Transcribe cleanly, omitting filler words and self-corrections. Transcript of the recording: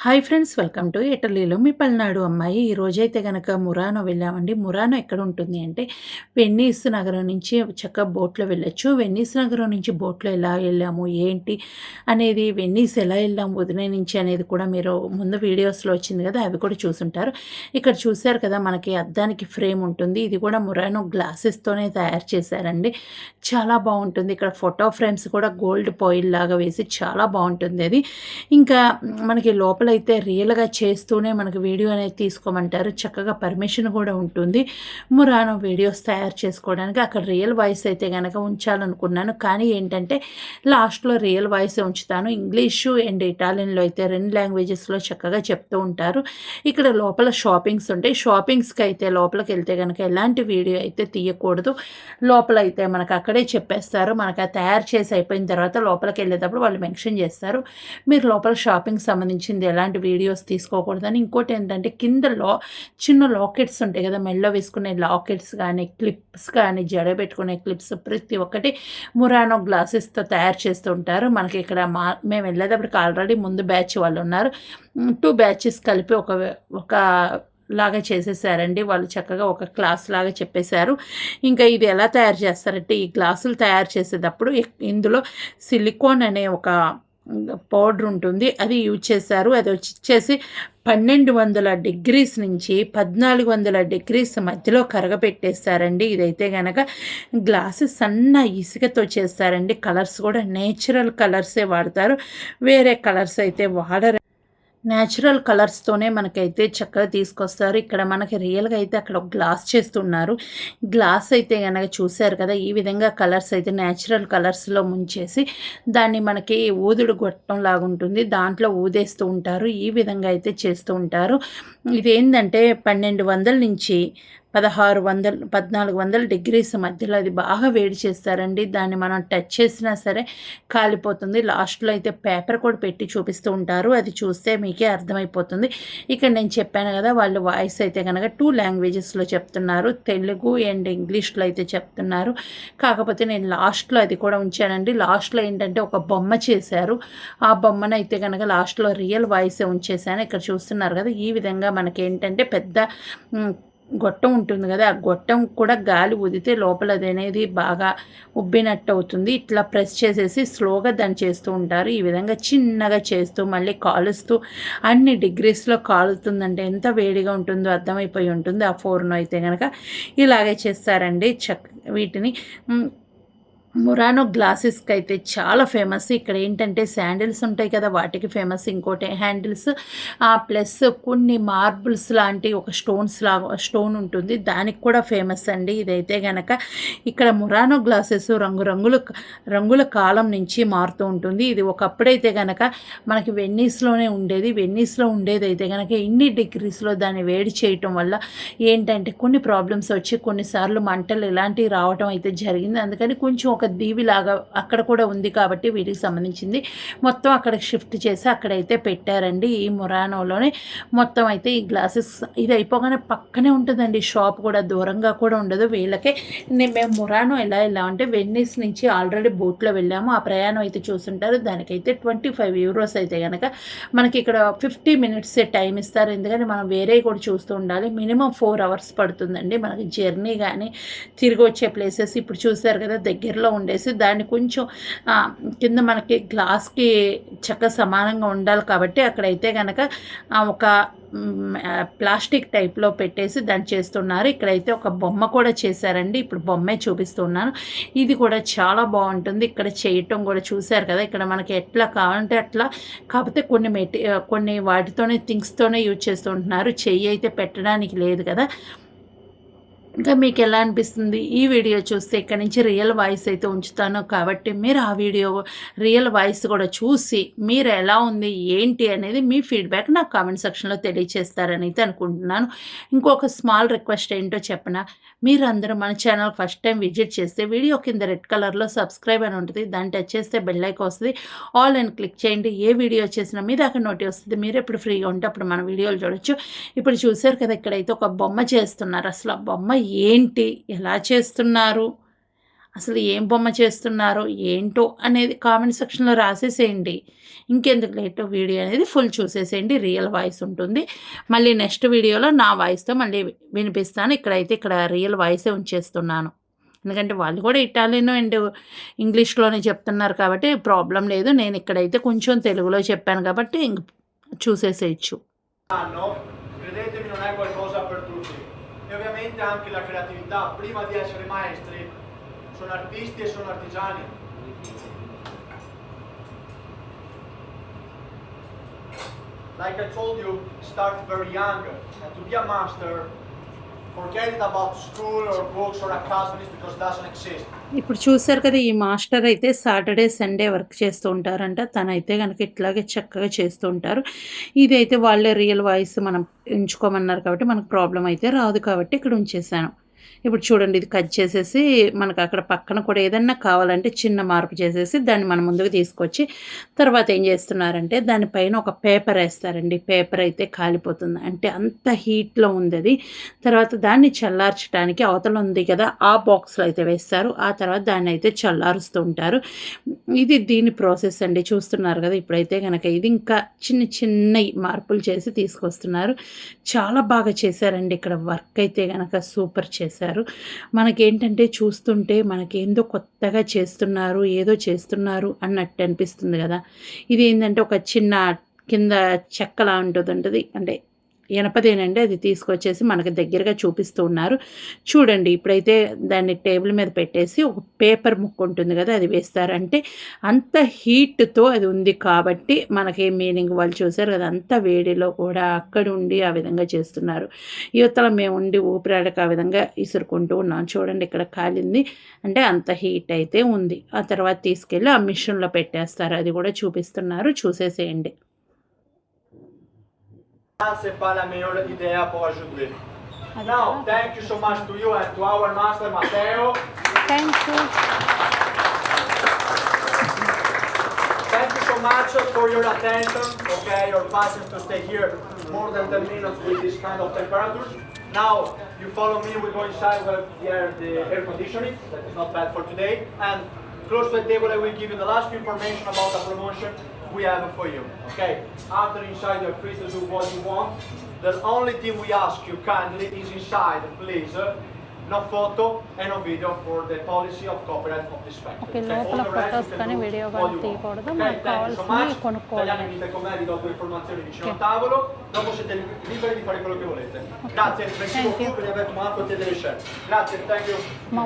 Hi friends, welcome to ఇటలీలో మీ పల్నాడు అమ్మాయి. ఈరోజైతే గనక మురానో వెళ్ళామండి. మురానో ఎక్కడ ఉంటుంది అంటే వెన్నీస్ నగరం నుంచి చక్కగా బోట్‌లో వెళ్ళొచ్చు. వెన్నీస్ నగరం నుంచి బోట్‌లో ఎలా వెళ్ళాము, ఏంటి అనేది, వెన్నీస్ ఎలా వెళ్ళాము ఉదయం నుంచి అనేది కూడా మీరు ముందు వీడియోస్‌లో వచ్చింది కదా, అవి కూడా చూసుంటారు. ఇక్కడ చూసారు కదా, మనకి అద్దానికి ఫ్రేమ్ ఉంటుంది. ఇది కూడా మురానో గ్లాసెస్తోనే తయారు చేశారండి. చాలా బాగుంటుంది. ఇక్కడ ఫోటో ఫ్రేమ్స్ కూడా గోల్డ్ ఫాయిల్ లాగా వేసి చాలా బాగుంటుంది అది. ఇంకా మనకి లోపలైతే రియల్‌గా చేస్తూనే మనకి వీడియో అనేది తీసుకోమంటారు. చక్కగా పర్మిషన్ కూడా ఉంటుంది. మురానో వీడియోస్ తయారు చేసుకోవడానికి. అక్కడ రియల్ వాయిస్ అయితే గనక ఉంచాలనుకున్నాను. కానీ ఏంటంటే లాస్ట్‌లో రియల్ వాయిసే ఉంచుతాను. ఇంగ్లీషు అండ్ ఇటాలియన్‌లో అయితే 2 లాంగ్వేజెస్‌లో చక్కగా చెప్తూ ఉంటారు. ఇక్కడ లోపల షాపింగ్స్ ఉంటాయి. షాపింగ్స్‌కి అయితే లోపలికెళ్తే గనక ఎలాంటి వీడియో అయితే తీయకూడదు. లోపలైతే మనకు అక్కడే చెప్పేస్తారు. మనకు అది తయారు చేసి అయిపోయిన తర్వాత లోపలికెళ్ళేటప్పుడు వాళ్ళు మెన్షన్ చేస్తారు. మీరు లోపల షాపింగ్‌కి సంబంధించింది ఎలాంటి వీడియోస్ తీసుకోకూడదని. ఇంకోటేంటంటే కింద చిన్న లాకెట్స్ ఉంటాయి కదా, మెడలో వేసుకునే లాకెట్స్ కానీ, క్లిప్స్ కానీ, జడ పెట్టుకునే క్లిప్స్ ప్రతి ఒక్కటి మురానో గ్లాసెస్‌తో తయారు చేస్తూ ఉంటారు. మనకి ఇక్కడ మేము వెళ్ళేటప్పటికి ఆల్రెడీ ముందు బ్యాచ్ వాళ్ళు ఉన్నారు. 2 బ్యాచెస్ కలిపి ఒక లాగా చేసేసారండి. వాళ్ళు చక్కగా ఒక క్లాస్ లాగా చెప్పేశారు. ఇంకా ఇది ఎలా తయారు చేస్తారంటే, ఈ గ్లాసులు తయారు చేసేటప్పుడు ఇందులో సిలికాన్ అనే ఒక పౌడర్ ఉంటుంది. అది యూజ్ చేశారు. అది వచ్చేసి 1200 డిగ్రీస్ నుంచి 1400 డిగ్రీస్ మధ్యలో కరగపెట్టేస్తారండి. ఇదైతే గనక గ్లాసెస్ సన్న ఇసుకతో చేస్తారండి. కలర్స్ కూడా నేచురల్ కలర్సే వాడతారు. వేరే కలర్స్ అయితే వాడరు. న్యాచురల్ కలర్స్తోనే మనకైతే చక్కగా తీసుకొస్తారు. ఇక్కడ మనకి రియల్‌గా అయితే అక్కడ ఒక గ్లాస్ చేస్తున్నారు. గ్లాస్ అయితే గనక చూసారు కదా, ఈ విధంగా కలర్స్ అయితే న్యాచురల్ కలర్స్‌లో ముంచేసి దాన్ని మనకి ఊదుడు గొట్టం లాగుంటుంది. దాంట్లో ఊదేస్తూ ఉంటారు. ఈ విధంగా అయితే చేస్తూ ఉంటారు. ఇదేందంటే 1200 నుంచి 1600, 1400 డిగ్రీస్ మధ్యలో అది బాగా వేడి చేస్తారండి. దాన్ని మనం టచ్ చేసినా సరే కాలిపోతుంది. లాస్ట్‌లో అయితే పేపర్ కూడా పెట్టి చూపిస్తూ ఉంటారు. అది చూస్తే మీకే అర్థమైపోతుంది. ఇక్కడ నేను చెప్పాను కదా, వాళ్ళు వాయిస్ అయితే కనుక 2 లాంగ్వేజెస్‌లో చెప్తున్నారు. తెలుగు అండ్ ఇంగ్లీష్‌లో అయితే చెప్తున్నారు. కాకపోతే నేను లాస్ట్‌లో అది కూడా ఉంచానండి. లాస్ట్‌లో ఏంటంటే ఒక బొమ్మ చేశారు. ఆ బొమ్మనైతే కనుక లాస్ట్‌లో రియల్ వాయిసే ఉంచేసాను. ఇక్కడ చూస్తున్నారు కదా, ఈ విధంగా మనకేంటంటే పెద్ద గొట్టం ఉంటుంది కదా, ఆ గొట్టం కూడా గాలి ఊదితే లోపల అదనేది బాగా ఉబ్బినట్టు అవుతుంది. ఇట్లా ప్రెస్ చేసేసి స్లోగా దాన్ని చేస్తూ ఉంటారు. ఈ విధంగా చిన్నగా చేస్తూ మళ్ళీ కాలుస్తూ అన్ని డిగ్రీస్‌లో కాలుతుందంటే ఎంత వేడిగా ఉంటుందో అర్థమైపోయి ఉంటుంది. ఆ ఫోర్న్ అయితే గనక ఇలాగే చేస్తారండి వీటిని. మురానో గ్లాసెస్కి అయితే చాలా ఫేమస్. ఇక్కడ ఏంటంటే శాండిల్స్ ఉంటాయి కదా, వాటికి ఫేమస్. ఇంకోటి హ్యాండిల్స్ ప్లస్ కొన్ని మార్బుల్స్ లాంటి ఒక స్టోన్ ఉంటుంది, దానికి కూడా ఫేమస్ అండి. ఇదైతే గనక ఇక్కడ మురానో గ్లాసెస్ రంగుల కాలం నుంచి మారుతూ ఉంటుంది. ఇది ఒకప్పుడైతే గనక మనకి వెన్నీస్‌లోనే ఉండేది. వెన్నీస్‌లో ఉండేదైతే గనక ఇన్ని డిగ్రీస్‌లో దాన్ని వేడి చేయటం వల్ల ఏంటంటే కొన్ని ప్రాబ్లమ్స్ వచ్చి కొన్నిసార్లు మంటలు ఇలాంటివి రావటం అయితే జరిగింది. అందుకని కొంచెం ఒక దీవిలాగా అక్కడ కూడా ఉంది కాబట్టి వీటికి సంబంధించింది మొత్తం అక్కడికి షిఫ్ట్ చేసి అక్కడైతే పెట్టారండి. ఈ మురానోలోనే మొత్తం అయితే ఈ గ్లాసెస్ ఇది అయిపోగానే పక్కనే ఉంటుందండి షాప్ కూడా, దూరంగా కూడా ఉండదు వీళ్ళకే. మేము మురానో ఎలా వెళ్ళామంటే వెన్నీస్ నుంచి ఆల్రెడీ బోట్లో వెళ్ళాము. ఆ ప్రయాణం అయితే చూస్తుంటారు. దానికైతే 25 యూరోస్ అయితే కనుక మనకి ఇక్కడ 50 మినిట్సే టైం ఇస్తారు. ఎందుకంటే మనం వేరే కూడా చూస్తూ ఉండాలి. మినిమం 4 అవర్స్ పడుతుందండి మనకి జర్నీ. కానీ తిరిగి వచ్చే ప్లేసెస్ ఇప్పుడు చూసారు కదా, దగ్గరలో ఉండేసి దాన్ని కొంచెం కింద మనకి గ్లాస్కి సమానంగా ఉండాలి కాబట్టి అక్కడైతే కనుక ఒక ప్లాస్టిక్ టైప్లో పెట్టేసి దాన్ని చేస్తున్నారు. ఇక్కడైతే ఒక బొమ్మ కూడా చేశారండి. ఇప్పుడు బొమ్మే చూపిస్తున్నాను. ఇది కూడా చాలా బాగుంటుంది. ఇక్కడ చేయటం కూడా చూశారు కదా, ఇక్కడ మనకి ఎట్లా కావాలంటే అట్లా, కాకపోతే కొన్ని వాటితోనే థింగ్స్తోనే యూజ్ చేస్తూ ఉంటున్నారు. చెయ్యి అయితే పెట్టడానికి లేదు కదా. ఇంకా మీకు ఎలా అనిపిస్తుంది ఈ వీడియో చూస్తే? ఇక్కడ నుంచి రియల్ వాయిస్ అయితే ఉంచుతాను కాబట్టి మీరు ఆ వీడియో రియల్ వాయిస్ కూడా చూసి మీరు ఎలా ఉంది ఏంటి అనేది మీ ఫీడ్బ్యాక్ నాకు కామెంట్ సెక్షన్లో తెలియచేస్తారని అయితే అనుకుంటున్నాను. ఇంకొక స్మాల్ రిక్వెస్ట్ ఏంటో చెప్పనా, మీరందరూ మన ఛానల్ ఫస్ట్ టైం విజిట్ చేస్తే వీడియో కింద రెడ్ కలర్లో సబ్స్క్రైబ్ అని ఉంటుంది. దాన్ని టచ్ చేస్తే బెల్ ఐకాన్ వస్తుంది. ఆల్ అని క్లిక్ చేయండి. ఏ వీడియో చేసినా మీ దాకా నోటి వస్తుంది. మీరు ఎప్పుడు ఫ్రీగా ఉంటే అప్పుడు మన వీడియోలు చూడొచ్చు. ఇప్పుడు చూసారు కదా, ఇక్కడైతే ఒక బొమ్మ చేస్తున్నారు. అసలు ఆ బొమ్మ ఏంటి, ఎలా చేస్తున్నారు, అసలు ఏం బొమ్మ చేస్తున్నారో ఏంటో అనేది కామెంట్ సెక్షన్లో రాసేసేయండి. ఇంకెందుకు లేట్ వీడియో అనేది ఫుల్ చూసేసేయండి. రియల్ వాయిస్ ఉంటుంది. మళ్ళీ నెక్స్ట్ వీడియోలో నా వాయిస్తో మళ్ళీ వినిపిస్తాను. ఇక్కడ రియల్ వాయిసే ఉంచేస్తున్నాను. ఎందుకంటే వాళ్ళు కూడా ఇటాలియన్ అండ్ ఇంగ్లీష్లోనే చెప్తున్నారు కాబట్టి ప్రాబ్లం లేదు. నేను ఇక్కడైతే కొంచెం తెలుగులో చెప్పాను కాబట్టి ఇంక చూసేసేయచ్చు. Credetemi, non è qualcosa per tutti. E ovviamente anche la creatività, prima di essere maestri, sono artisti e sono artigiani. Like I told you, start very young. And to be a master, forget it about school or books or academies because it doesn't exist. ఇప్పుడు చూసారు కదా, ఈ master అయితే Saturday Sunday work చేస్తూ ఉంటారంట. తనైతే కనుక ఇట్లాగే చక్కగా చేస్తూ ఉంటారు. ఇదైతే వాళ్ళే రియల్ వాయిస్ మనం ఎంచుకోమన్నారు కాబట్టి మనకు ప్రాబ్లం అయితే రాదు కాబట్టి ఇక్కడ ఉంచేసాను. ఇప్పుడు చూడండి, ఇది కట్ చేసేసి మనకు అక్కడ పక్కన కూడా ఏదన్నా కావాలంటే చిన్న మార్పు చేసేసి దాన్ని మన ముందుకు తీసుకొచ్చి తర్వాత ఏం చేస్తున్నారంటే దానిపైన ఒక పేపర్ వేస్తారండి. పేపర్ అయితే కాలిపోతుంది, అంటే అంత హీట్లో ఉంది అది. తర్వాత దాన్ని చల్లార్చడానికి అవతల ఉంది కదా ఆ బాక్స్లో అయితే వేస్తారు. ఆ తర్వాత దాన్ని అయితే చల్లారుస్తూ ఉంటారు. ఇది దీని ప్రాసెస్ అండి. చూస్తున్నారు కదా, ఇప్పుడైతే కనుక ఇది ఇంకా చిన్న చిన్న మార్పులు చేసి తీసుకొస్తున్నారు. చాలా బాగా చేశారండి. ఇక్కడ వర్క్ అయితే కనుక సూపర్ చేశారు. మనకేంటంటే చూస్తుంటే మనకేందో కొత్తగా చేస్తున్నారు, ఏదో చేస్తున్నారు అన్నట్టు అనిపిస్తుంది కదా. ఇది ఏంటంటే ఒక చిన్న కింద చెక్కలా ఉంటుంది, అంటే ఎనపదేనండి. అది తీసుకొచ్చేసి మనకు దగ్గరగా చూపిస్తూ ఉన్నారు. చూడండి, ఇప్పుడైతే దాన్ని టేబుల్ మీద పెట్టేసి ఒక పేపర్ ముక్క ఉంటుంది కదా అది వేస్తారు. అంటే అంత హీట్తో అది ఉంది కాబట్టి మనకి మీనింగ్ వాళ్ళు చూసారు కదా, అంత వేడిలో కూడా అక్కడ ఉండి ఆ విధంగా చేస్తున్నారు. యువతల మేము ఉండి ఊపిరాడక ఆ విధంగా ఇసురుకుంటూ ఉన్నాం. చూడండి, ఇక్కడ కాలింది అంటే అంత హీట్ అయితే ఉంది. ఆ తర్వాత తీసుకెళ్ళి ఆ మిషన్లో పెట్టేస్తారు. అది కూడా చూపిస్తున్నారు, చూసేసేయండి. Se fa la miglior idea può aggiungere. Now, thank you so much to you and to our master Matteo. Thank you. Thank you so much for your attention, okay, your patience to stay here more than 10 minutes with this kind of temperatures. Now, you follow me, we go inside where the air conditioning, that is not bad for today, and close to the table I will give you the last information about the promotion we have for you, okay? After inside you're free to do what you want. The only thing we ask you kindly is inside, please, no photo and no video for the policy of copyright of this factory. Okay, లోపల photos కానీ video కానీ తీయకూడదు. మనకు కావాల్సింది కొనుక్కోవాలి. Con me vi do due informazioni vicino al tavolo, dopo siete liberi di fare quello che volete. Grazie, merci beaucoup per aver tomato te delle scelte. Grazie, thank you. మా